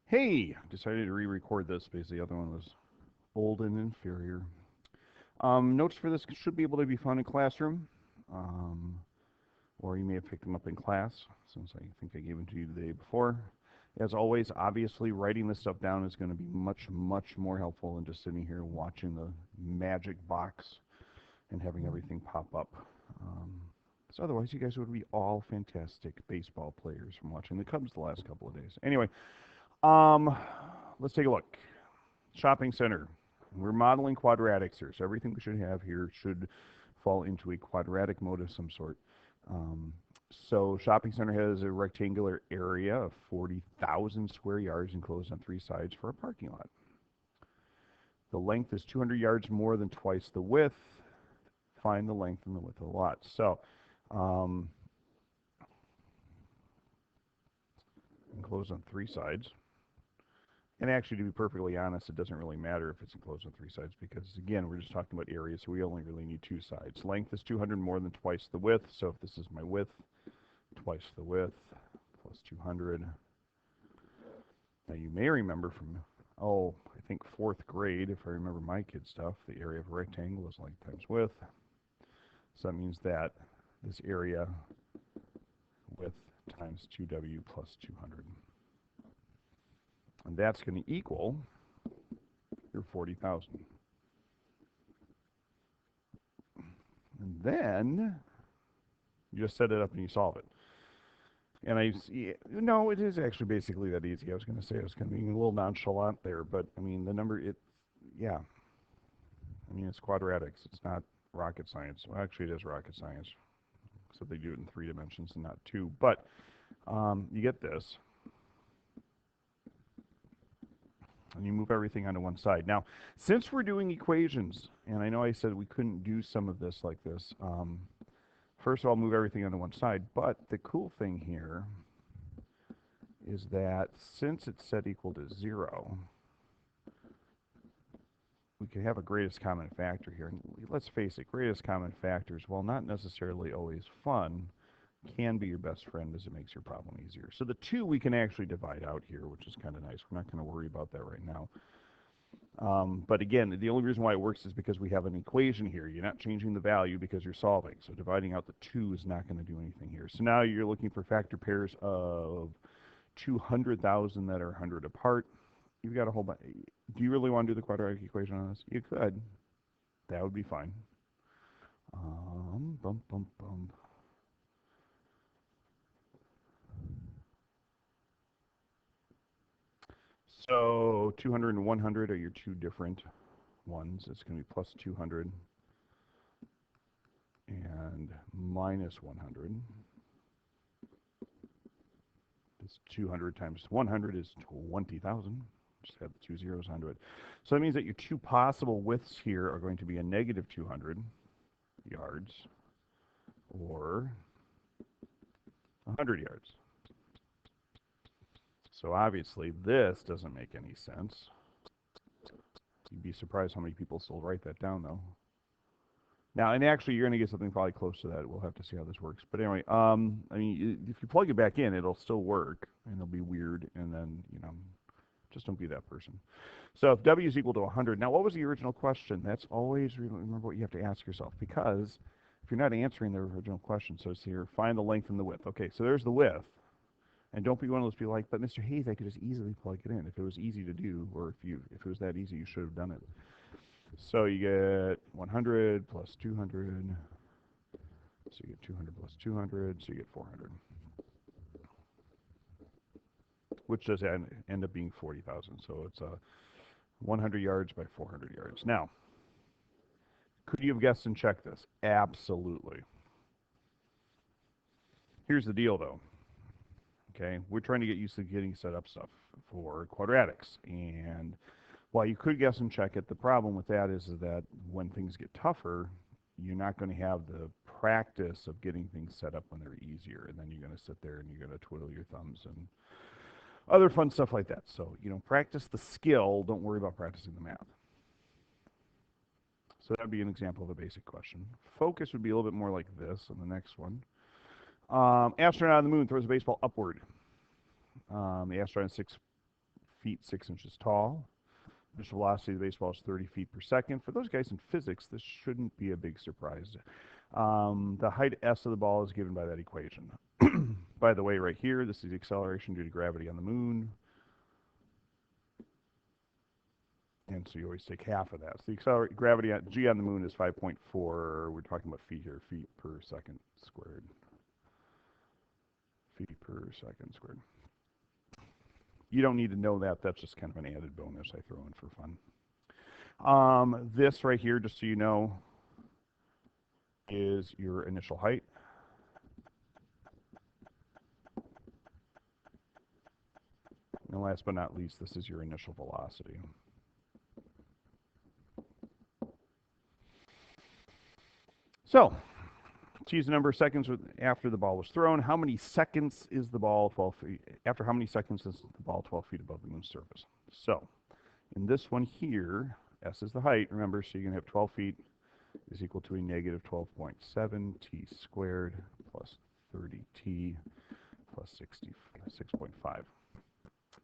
Hey, decided to re-record this because the other one was old and inferior. Notes for this should be able to be found in classroom, um, or you may have picked them up in class, since I think I gave them to you the day before. As always, obviously, writing this stuff down is going to be much, much more helpful than just sitting here watching the magic box and having everything pop up. Um, so otherwise, you guys would be all fantastic baseball players from watching the Cubs the last couple of days. Anyway, um, let's take a look. Shopping center. We're modeling quadratics here, so everything we should have here should fall into a quadratic mode of some sort. Um, so shopping center has a rectangular area of 40,000 square yards enclosed on three sides for a parking lot. The length is 200 yards more than twice the width. Find the length and the width of the lot. So um, enclosed on three sides. And actually, to be perfectly honest, it doesn't really matter if it's enclosed on three sides because, again, we're just talking about area, so we only really need two sides. Length is 200 more than twice the width, so if this is my width, twice the width, plus 200. Now, you may remember from, I think fourth grade, if I remember my kid stuff, the area of a rectangle is length times width. So that means that this area, width times 2w plus 200. And that's going to equal your 40,000. And then you just set it up and you solve it. And no, it is actually basically that easy. I was going to say I was going to be a little nonchalant there, but I mean, yeah. I mean, it's quadratics. It's not rocket science. Well, actually, it is rocket science. So they do it in 3 dimensions and not 2. But you get this. And you move everything onto one side. Now, since we're doing equations, and I know I said we couldn't do some of this like this, first of all, move everything onto one side. But the cool thing here is that since it's set equal to 0, we can have a greatest common factor here. And let's face it, greatest common factors, while not necessarily always fun, can be your best friend as it makes your problem easier. So the 2 we can actually divide out here, which is kind of nice. We're not going to worry about that right now. But again, the only reason why it works is because we have an equation here. You're not changing the value because you're solving. So dividing out the 2 is not going to do anything here. So now you're looking for factor pairs of 200,000 that are 100 apart. You've got a whole bunch. Do you really want to do the quadratic equation on this? You could. That would be fine. Bum, bum, bum. So 200 and 100 are your 2 different ones. It's going to be plus 200 and minus 100. This 200 times 100 is 20,000. Just add the 2 zeros onto it. So that means that your 2 possible widths here are going to be a negative 200 yards or 100 yards. So obviously this doesn't make any sense. You'd be surprised how many people still write that down, though. Now, and actually, you're going to get something probably close to that. We'll have to see how this works. But anyway, I mean, if you plug it back in, it'll still work, and it'll be weird, and then, just don't be that person. So if W is equal to 100, now what was the original question? That's always, remember what you have to ask yourself, because if you're not answering the original question, so it's here, find the length and the width. Okay, so there's the width. And don't be one of those people like, but Mr. Hayes, I could just easily plug it in. If it was easy to do, or if it was that easy, you should have done it. So you get 100 plus 200. So you get 200 plus 200, so you get 400. Which does end up being 40,000. So it's 100 yards by 400 yards. Now, could you have guessed and checked this? Absolutely. Here's the deal, though. Okay, we're trying to get used to getting set up stuff for quadratics. And while you could guess and check it, the problem with that is that when things get tougher, you're not going to have the practice of getting things set up when they're easier. And then you're going to sit there and you're going to twiddle your thumbs and other fun stuff like that. So, practice the skill. Don't worry about practicing the math. So that would be an example of a basic question. Focus would be a little bit more like this on the next one. Astronaut on the moon throws a baseball upward. The astronaut is 6 feet 6 inches tall. Initial velocity of the baseball is 30 feet per second. For those guys in physics, this shouldn't be a big surprise. The height s of the ball is given by that equation. By the way, right here, this is the acceleration due to gravity on the moon. And so you always take half of that. So the gravity at g on the moon is 5.4. We're talking about feet here, feet per second squared. Feet per second squared. You don't need to know that. That's just kind of an added bonus I throw in for fun. This right here, just so you know, is your initial height. And last but not least, this is your initial velocity. So, to use the number of seconds after the ball was thrown, how many seconds is the ball 12 feet? After how many seconds is the ball 12 feet above the moon's surface? So, in this one here, s is the height, remember, so you're going to have 12 feet is equal to a negative 12.7 t squared plus 30t plus 6.5.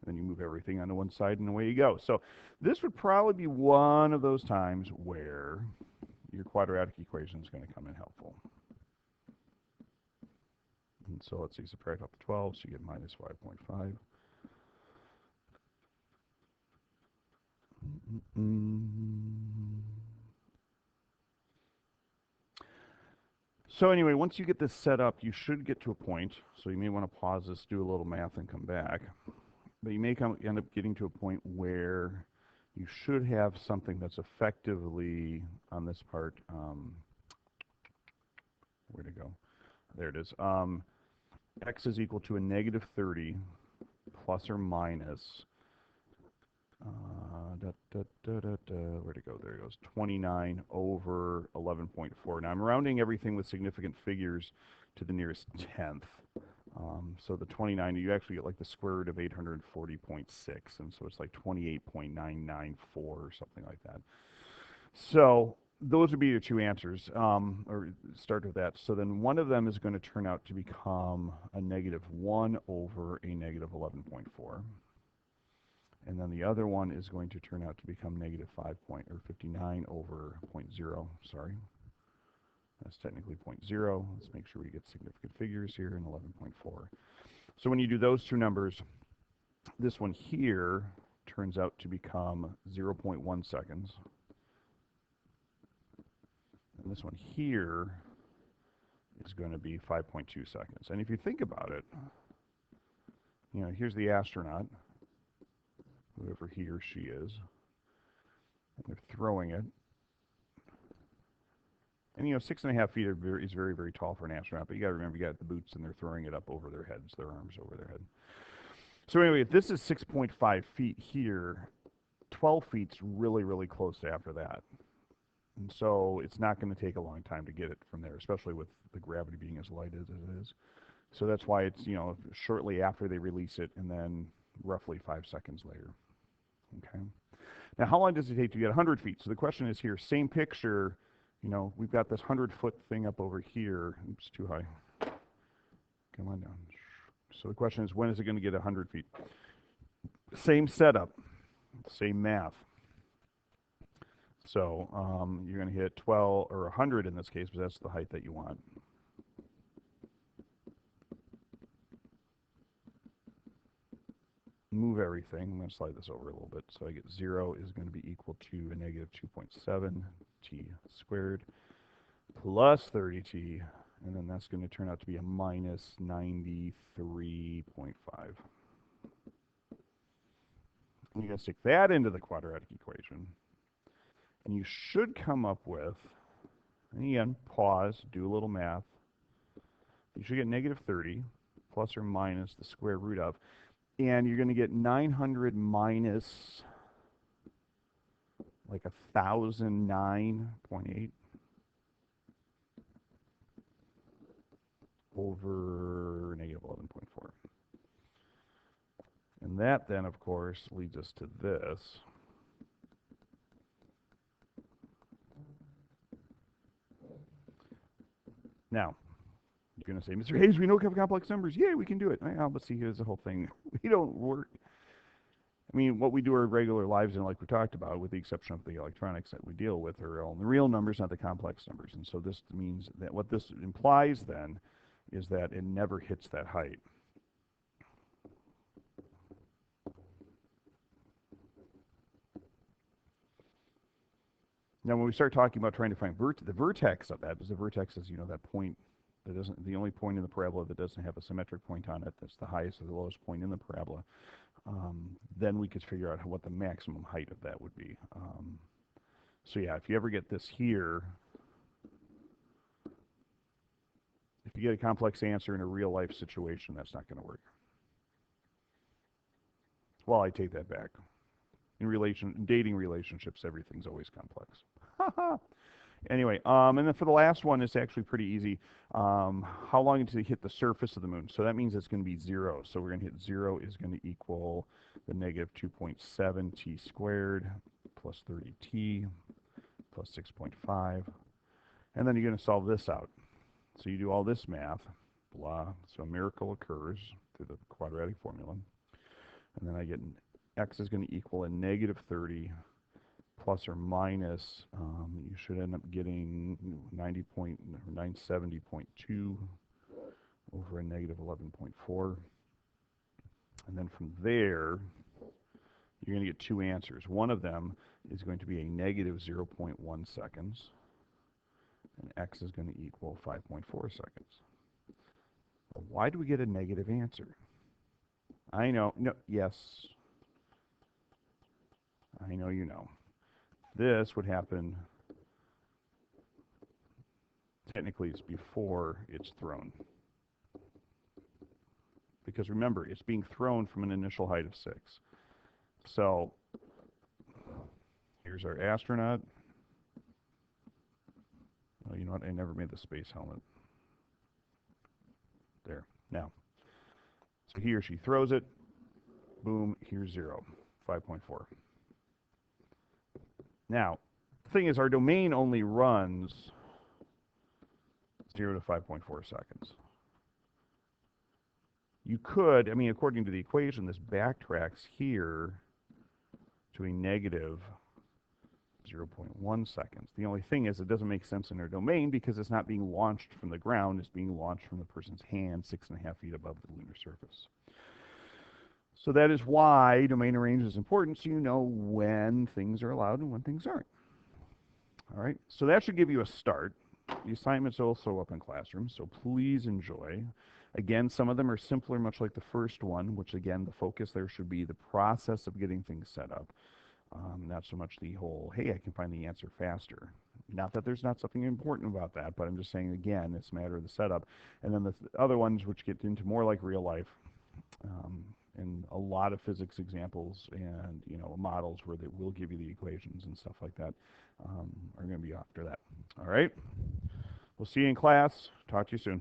Then you move everything onto one side and away you go. So this would probably be one of those times where your quadratic equation is going to come in helpful. And so let's see, subtract off the 12, so you get minus 5.5. So anyway, once you get this set up, you should get to a point. So you may want to pause this, do a little math, and come back. But you may end up getting to a point where you should have something that's effectively, on this part, where'd it go? There it is. X is equal to a negative 30 plus or minus, where'd it go? There it goes, 29 over 11.4. Now I'm rounding everything with significant figures to the nearest tenth. So the 29, you actually get like the square root of 840.6, and so it's like 28.994 or something like that. So those would be your two answers, or start with that. So then one of them is going to turn out to become a negative 1 over a negative 11.4. And then the other one is going to turn out to become negative 59 over 0.0, sorry. That's technically 0.0. Let's make sure we get significant figures here in 11.4. So when you do those two numbers, this one here turns out to become 0.1 seconds. And this one here is going to be 5.2 seconds. And if you think about it, you know, here's the astronaut, whoever he or she is, and they're throwing it. And, you know, 6.5 feet is very, very tall for an astronaut, but you got to remember, you got the boots, and they're throwing it up over their heads, their arms over their head. So anyway, if this is 6.5 feet here, 12 feet's really, really close after that. And so it's not going to take a long time to get it from there, especially with the gravity being as light as it is. So that's why it's, you know, shortly after they release it, and then roughly 5 seconds later. Okay. Now, how long does it take to get 100 feet? So the question is here, same picture. You know, we've got this 100-foot thing up over here. Oops, too high. Come on down. So the question is, when is it going to get 100 feet? Same setup, same math. So you're going to hit 12 or 100 in this case, because that's the height that you want. Move everything. I'm going to slide this over a little bit. So I get 0 is going to be equal to a negative 2.7 t squared plus 30t, and then that's going to turn out to be a minus 93.5. And you're going to stick that into the quadratic equation, and you should come up with, and again, pause, do a little math. You should get negative 30 plus or minus the square root of, and you're going to get 900 minus like 1,009.8 over negative 11.4. And that then, of course, leads us to this. Now, you're going to say, Mr. Hayes, we know complex numbers. Yeah, we can do it. Well, but see, here's the whole thing. We don't work. I mean, what we do our regular lives in, like we talked about, with the exception of the electronics that we deal with, are all the real numbers, not the complex numbers. And so this means that what this implies then is that it never hits that height. Now, when we start talking about trying to find the vertex of that, because the vertex is, that point that doesn't, the only point in the parabola that doesn't have a symmetric point on it, that's the highest or the lowest point in the parabola, then we could figure out what the maximum height of that would be. So yeah, if you ever get this here, if you get a complex answer in a real life situation, that's not going to work. Well, I take that back. In dating relationships, everything's always complex. Anyway, and then for the last one, it's actually pretty easy. How long until you hit the surface of the moon? So that means it's going to be 0. So we're going to hit 0 is going to equal the negative 2.7 t squared plus 30t plus 6.5. And then you're going to solve this out. So you do all this math, blah. So a miracle occurs through the quadratic formula. And then I get x is going to equal a negative 30 plus or minus, you should end up getting 970.2 over a negative 11.4. And then from there, you're going to get two answers. One of them is going to be a negative 0.1 seconds, and x is going to equal 5.4 seconds. Well, why do we get a negative answer? I know, no, yes, I know you know. This would happen, technically it's before it's thrown. Because remember, it's being thrown from an initial height of 6. So here's our astronaut. Oh, you know what? I never made the space helmet. There. Now, so he or she throws it. Boom, here's 0, 5.4. Now, the thing is, our domain only runs 0 to 5.4 seconds. You could, I mean, according to the equation, this backtracks here to a negative 0.1 seconds. The only thing is it doesn't make sense in our domain because it's not being launched from the ground. It's being launched from the person's hand 6.5 feet above the lunar surface. So that is why domain and range is important, so you know when things are allowed and when things aren't. All right, so that should give you a start. The assignment's also up in Classroom, so please enjoy. Again, some of them are simpler, much like the first one, which again, the focus there should be the process of getting things set up. Not so much the whole, hey, I can find the answer faster. Not that there's not something important about that, but I'm just saying, again, it's a matter of the setup. And then the other ones, which get into more like real life, and a lot of physics examples and, models where they will give you the equations and stuff like that, are going to be after that. All right? We'll see you in class. Talk to you soon.